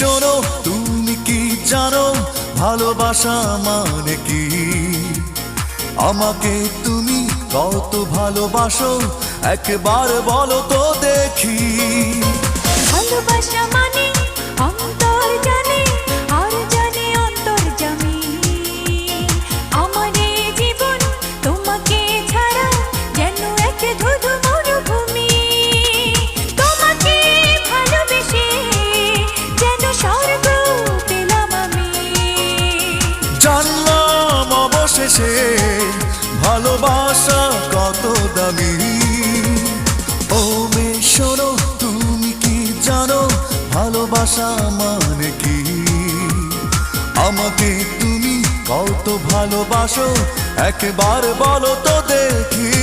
শোনো, তুমি কি জানো ভালোবাসা মানে কি? আমাকে তুমি কত ভালোবাসো একবার বলো তো দেখি। ভালোবাসা মানে অন্তর জানে আর জানে অন্তর্যামী। আমার এই জীবন তোমাকে ছাড়া যেন এক ধুধু মরুভূমি। তোমাকে ভালোবেসে যেন স্বর্গ পেলাম আমি। জানলাম অবশেষে ভালোবাসা কত দামি। ও মেয়ে শোনো, তুমি কি জানো ভালোবাসা মানে কি? আমাকে তুমি কত ভালোবাসো একবার বলো তো দেখি।